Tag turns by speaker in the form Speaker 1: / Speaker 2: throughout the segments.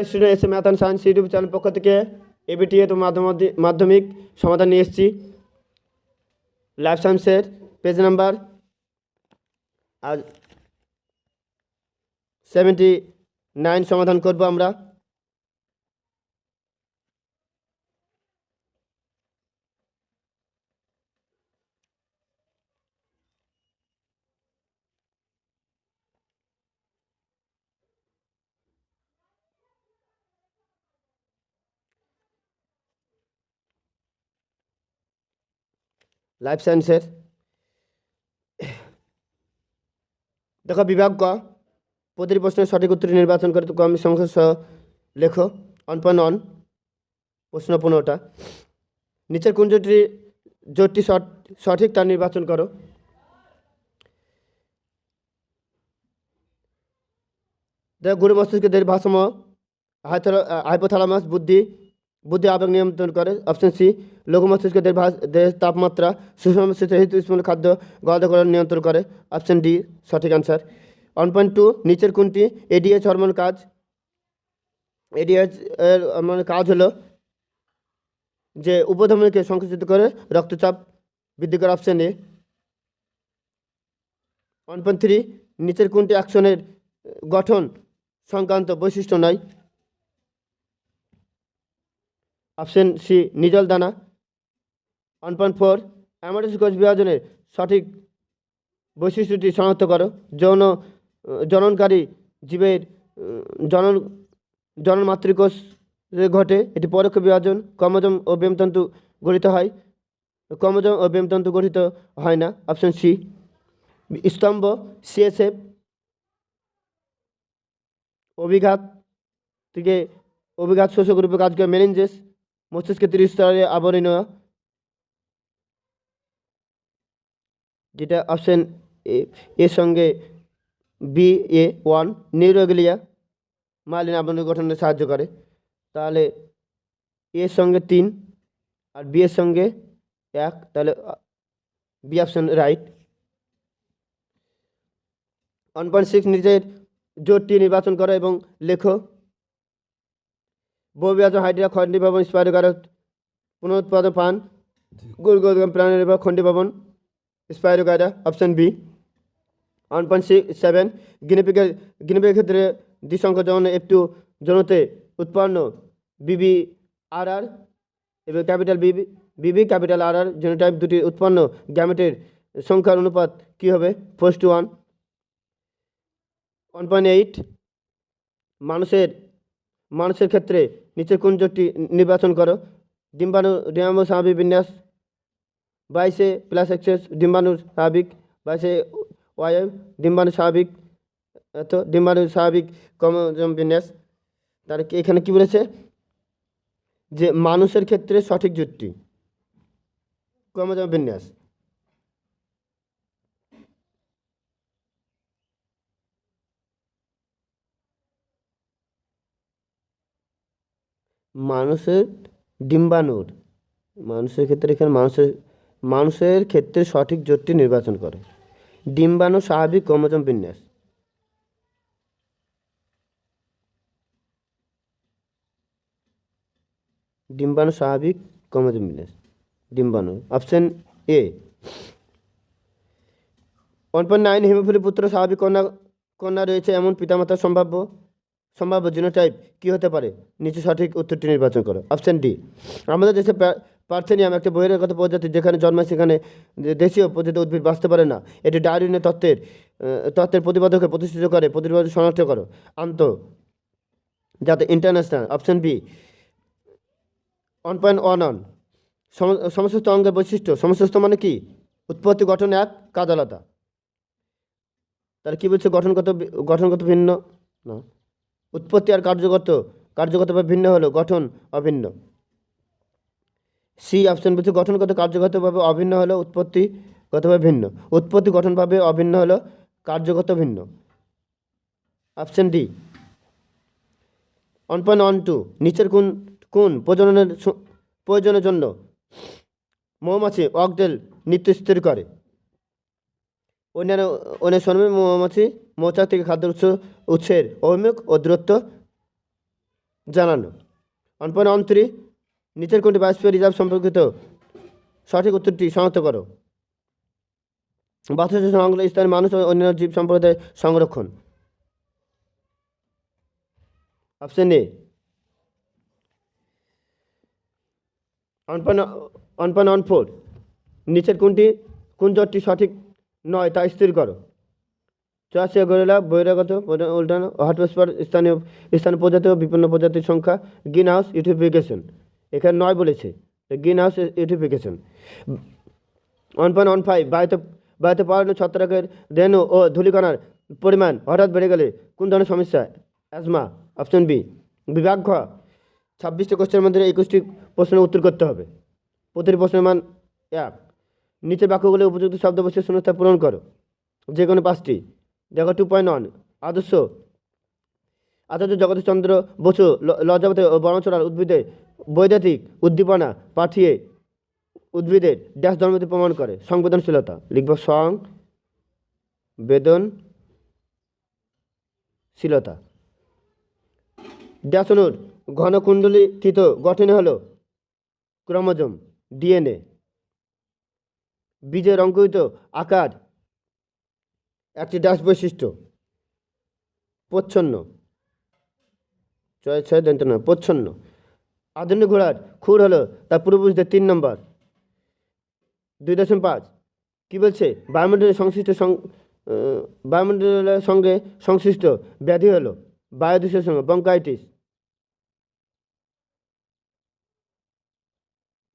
Speaker 1: Student এসে math and science YouTube channel পক্ষ থেকে এবিটিএ তো মাধ্যমিক সমাধান নিয়ে এসেছি। লাইফ সায়েন্সের পেজ নাম্বার আর 79 সমাধান করব আমরা। লাইফ সায়েন্সের দেখো বিভাগ ক, প্রতিটি প্রশ্নের সঠিক উত্তর নির্বাচন করে কম সংখ্যা সহ লেখো। 1.1 প্রশ্ন 15টা। নিচের কোন জোটটি সঠিক তা নির্বাচন করো। দেখো গুরু মস্তিষ্কের ভারসাম্য হাইপোথ্যালামাস বুদ্ধি আবেগ নিয়ন্ত্রণ করে। অপশন সি লঘু মস্তিষ্কের দেহের তাপমাত্রা সুসংস্থিত হৃৎস্পন্দন খাদ্য গলাধঃকরণ নিয়ন্ত্রণ করে। অপশন ডি সঠিক অ্যান্সার। 1.2 নিচের কোনটি এডিএইচ হরমোন কাজ? এডিএইচ এর কাজ হলো যে উপধমনীকে সংকুচিত করে রক্তচাপ বৃদ্ধি করে। Option A. 1.3 নিচের কোনটি অ্যাকশনের গঠন সংক্রান্ত বৈশিষ্ট্য নয়? অপশন সি নিজল দানা। 1.4 অ্যামাটাস কোষ বিভাজনের সঠিক বৈশিষ্ট্যটি শনাক্ত করো। জননকারী জীবের জনন মাতৃকোষ ঘটে, এটি পরোক্ষ বিভাজন। ক্রোমোজোম ও বেমতন্তু গঠিত হয়, ক্রোমোজোম ও বেমতন্তু গঠিত হয় না। Option C. স্তম্ভ সিএসএফ অভিঘাত শোষক রূপে কাজ করে। মেনিনজেস মস্তিষ্কের 30 স্তরে আবরণীয়, যেটা অপশন এর সঙ্গে BA1। নিউরোগ্লিয়া মাইলিন আবরণী গঠনে সাহায্য করে। তাহলে এর সঙ্গে 3 আর বি এর সঙ্গে 1, তাহলে বি অপশন রাইট। 1.6 নিচের জোটটি নির্বাচন করো এবং লেখো। বহুবিভাজন হাইড্রা খণ্ডীভবন স্পাইরোগারত পুনরুৎপাদন পান গুরুগোদম প্রাণের বা খণ্ডীভবন স্পাইরোগাইডা। Option B. 1.7 গিনিপিগের ক্ষেত্রে দ্বিসংখ্যক যৌন F2 যৌনতে উৎপন্ন BBRR এবং ক্যাপিটাল বিবি ক্যাপিটাল RR জিনোটাইপ দুটি উৎপন্ন গ্যামেটের সংখ্যার অনুপাত কী হবে? 4:1। 1.8 মানুষের ক্ষেত্রে নিচের কোন জোটটি নির্বাচন করো। ডিম্বাণু স্বাভাবিক বিন্যাস 22A+XS ডিম্বাণুর স্বাভাবিক, 22AY ডিম্বাণু স্বাভাবিক ক্রোমোজোম বিন্যাস। তাহলে এখানে কি বলেছে যে মানুষের ক্ষেত্রে সঠিক জোটটি ক্রোমোজোম বিন্যাস। মানুষের ডিম্বাণুর মানুষের ক্ষেত্রে এখানে মানুষের ক্ষেত্রে সঠিক জোটটি নির্বাচন করে ডিম্বাণু স্বাভাবিক ক্রোমোজোম বিন্যাস। ডিম্বাণু স্বাভাবিক ক্রোমোজোম বিন্যাস ডিম্বাণু। Option A. 1.9 হিমোফিলি পুত্র স্বাভাবিক কন্যা রয়েছে এমন পিতামাতার সম্ভাব্য জিনোটাইপ কী হতে পারে? নিচে সঠিক উত্তরটি নির্বাচন করো। Option D. আমাদের দেশে পার্থেনিয়াম একটা বহিরাগত প্রজাতি, যেখানে জন্মায় সেখানে দেশীয় প্রজাতি উদ্ভিদ বাঁচতে পারে না। এটি ডারউইনের তত্ত্বের প্রতিপাদককে প্রতিষ্ঠিত করে। প্রতিপাদক শনাক্ত করো। যাতে ইন্টারন্যাশনাল। Option B. 1.11 সমস্ত অঙ্গের বৈশিষ্ট্য। সমস্ত মানে কি? উৎপত্তি, গঠন এক, কাজ আলাদা। তাহলে কী বলছে? গঠনগত ভিন্ন না, উৎপত্তি আর কার্যগতভাবে ভিন্ন হলো গঠন অভিন্ন। সি অপশন বলছে গঠনগত কার্যগতভাবে অভিন্ন হলো উৎপত্তিগতভাবে ভিন্ন। উৎপত্তি গঠনভাবে অভিন্ন হলো কার্যগত ভিন্ন। Option D. 1.12 নিচের কোন প্রয়োজনের জন্য মৌমাছি অকটেল নৃত্য স্থির করে? অন্যান্য শ্রমিক মৌমাছি মৌচাক থেকে খাদ্য উৎসের অভিমুখ ও দূরত্ব জানানো। 1.13 নিচের কোনটি বায়োস্ফিয়ার রিজার্ভ সম্পর্কিত? সঠিক উত্তরটি শনাক্ত করো। বাতাসে সংলগ্ন স্থানে মানুষ ও অন্যান্য জীব সম্প্রদায়ের সংরক্ষণ। Option A. 1.14 নিচের কোন জোটটি সঠিক নয় তা স্থির করো? চুয়াশিয়া গরিলা, বহিরাগত উল্টানো, হটস্পট, স্থানীয় প্রজাতি ও বিপন্ন প্রজাতির সংখ্যা, গ্রিন হাউস ইউটিফিকেশন। এখানে 9 বলেছে, গ্রিন হাউস ইউটিফিকেশন। 1.15 বায়ুতে পড়ানো ছত্রাকের রেণু ও ধূলিকণার পরিমাণ হঠাৎ বেড়ে গেলে কোন ধরনের সমস্যা? অ্যাজমা। Option B. বিভাগ ঘ 26টি কোশ্চেনের মধ্যে 21টি প্রশ্নের উত্তর করতে হবে। প্রতিটি প্রশ্নের মান 1। নিচের বাক্যগুলো উপযুক্ত শব্দ বসে শূন্যস্থান পূরণ করো, যে কোনো 5টি। দেখো 2.1 আদর্শ জগদীশচন্দ্র বসু লজ্জাবতী ও বর্ণচলার উদ্ভিদে বৈদ্যুতিক উদ্দীপনা পাঠিয়ে উদ্ভিদের ড্যাশ ধর্মটি প্রমাণ করে? সংবেদনশীলতা। লিখব সংবেদনশীলতা। ড্যাশ অণুর ঘনকুণ্ডলীকৃত গঠন হলো ক্রোমোজোম, ডিএনএ। বীজের অঙ্কুরিত আকার একটি ড্যাশ বৈশিষ্ট্য? প্রচ্ছন্ন। প্রচ্ছন্ন। আধুনিক ঘোড়ার খুর হলো তার পূর্বপুরুষদের 3 নম্বর। 2.5 কি বলছে? বায়ুমণ্ডলের সঙ্গে সংশ্লিষ্ট ব্যাধি হলো বায়ুদূষণের সঙ্গে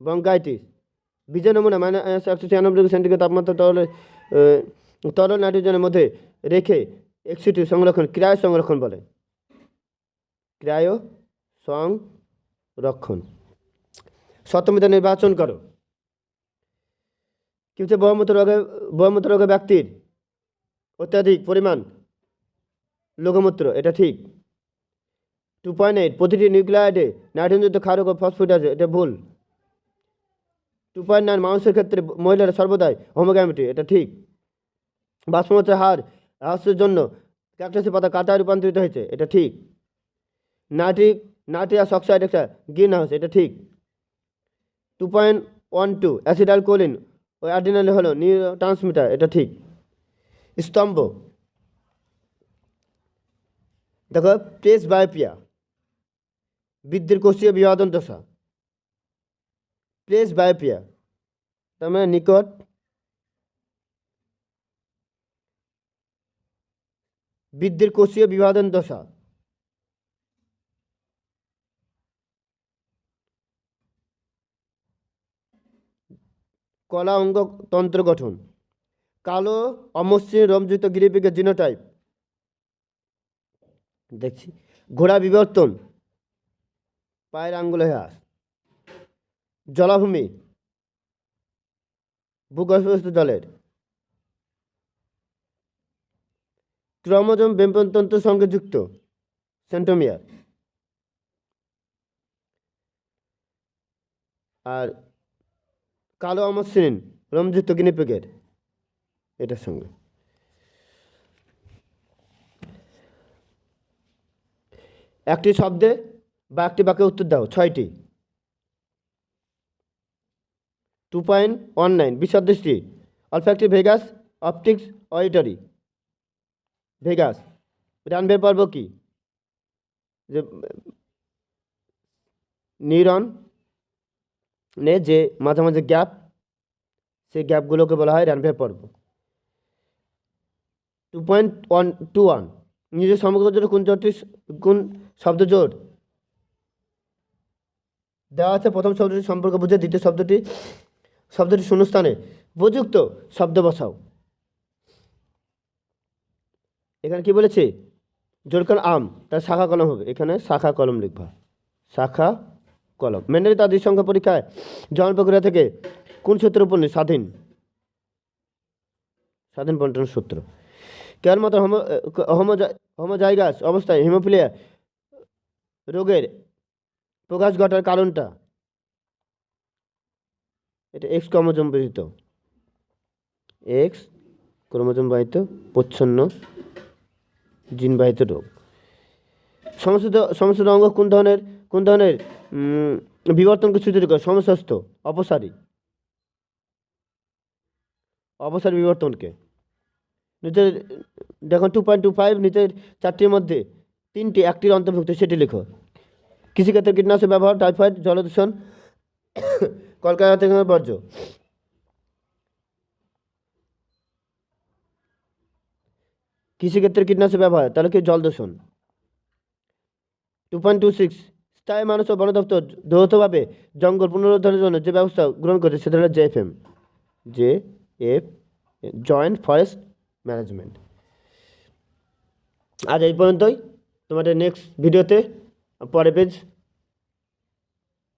Speaker 1: ব্রঙ্কাইটিস। বীজের নমুনা -196 তাপমাত্রা তরল নাইট্রোজেনের মধ্যে রেখে এক্সিটি সংরক্ষণ ক্রায়ো সংরক্ষণ বলে। ক্রায়ো সংরক্ষণ। সত্যমিতা নির্বাচন করো। কি হচ্ছে? বহুমূত্র রোগে ব্যক্তির অত্যাধিক পরিমাণ লঘুমূত্র, এটা ঠিক। 2.8 প্রতিটি নিউক্লিয়াইডে নাইট্রোজেনযুক্ত ক্ষারক ও ফসফেট আছে, এটা ভুল। 2.9 মানুষের ক্ষেত্রে মহিলারা সর্বদাই হোমোগ্যামিটি, এটা ঠিক। বাষ্পমোচের হার হ্রাসের জন্য ক্যাকটাসের পাতা কাঁটায় রূপান্তরিত হয়েছে, এটা ঠিক। নাইট্রাস অক্সাইড একটা গ্রিন হাউস, এটা ঠিক। 2.12 অ্যাসিটাইল কোলিন ও অ্যাড্রিনাল হলো নিউরো ট্রান্সমিটার, এটা ঠিক। স্তম্ভ। দেখো প্রেস বায়োপিয়া বৃদ্ধির কোষীয় বিভাজন দশা। প্রেস বায়োপিয়া তার মানে নিকট বৃদ্ধির কোষীয় বিভাজন দশা। কলা অঙ্গ তন্ত্র গঠন। কালো অমসৃণ রোমযুক্ত গিরিপিগের জিনোটাইপ দেখছি। ঘোড়া বিবর্তন, পায়ের আঙ্গুলে হ্রাস। জলাভূমি ভূগর্ভস্থ জলের। ক্রোমোজোম বেম্পনতন্ত্রের সঙ্গে যুক্ত, সেন্টোমিয়ার। আর কালো অমসৃণ রোমযুক্ত গিনিপিগের এটার সঙ্গে। একটি শব্দে বা একটি বাক্যে উত্তর দাও 6টি। 2.19 বিশদৃষ্টি olfactory vagus, optics, auditory. Vagus রানবে পর্ব কি? যে নিউরন যে মাঝে মাঝে গ্যাপ, সেই গ্যাপগুলোকে বলা হয় রানবে পর্ব। 2.21 নিজের সমগ্র জোর কোন শব্দ জোর দেওয়া আছে? প্রথম শব্দটি সম্পর্ক বুঝে দ্বিতীয় শব্দটি শূন্যস্থানে উপযুক্ত শব্দ বসাও। এখানে কি বলেছে? জোরকান আম, তার শাখা কলম হবে, এখানে শাখা কলম লিখবা, শাখা কলম। মেন্ডেল তার সংখ্যা পরীক্ষায় জন্ম প্রক্রিয়া থেকে কোন সূত্রের উপর স্বাধীন বন্টন সূত্র। কেয়ার মতো হোমোজাইগাস অবস্থায় হিমোফিলিয়া রোগের প্রকাশ ঘটার কারণটা? এটা এক্স ক্রোমোজোম বাহিত, এক্স ক্রোমোজোম বাহিত প্রচ্ছন্ন জিনবাহিত রোগ। সমস্ত অঙ্গ কোন ধরনের বিবর্তনকে সূচিত করে? সমস্ত অপসারী বিবর্তনকে। নিচের দেখুন 2.25 নিচের চারটির মধ্যে তিনটি একটির অন্তর্ভুক্ত, সেটি লেখো। কৃষিক্ষেত্রে কীটনাশক ব্যবহার, টাইফয়েড, জলদূষণ, কলকারখানা বর্জ্য। কৃষিক্ষেত্রে কীটনাশক ব্যবহার, তাহলে কি? জলদূষণ। 2.26 স্থায়ী মানুষ ও বন দপ্তর যৌথভাবে জঙ্গল পুনরুদ্ধারের জন্য যে ব্যবস্থা গ্রহণ করেছে সেটা হলো JFM, জয়েন্ট ফরেস্ট ম্যানেজমেন্ট। আজ এই পর্যন্তই। তোমাদের নেক্সট ভিডিওতে পরের পেজ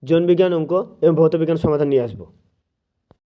Speaker 1: জীবনবিজ্ঞান, অঙ্ক এবং ভৌতবিজ্ঞান সমাধান নিয়ে আসবো।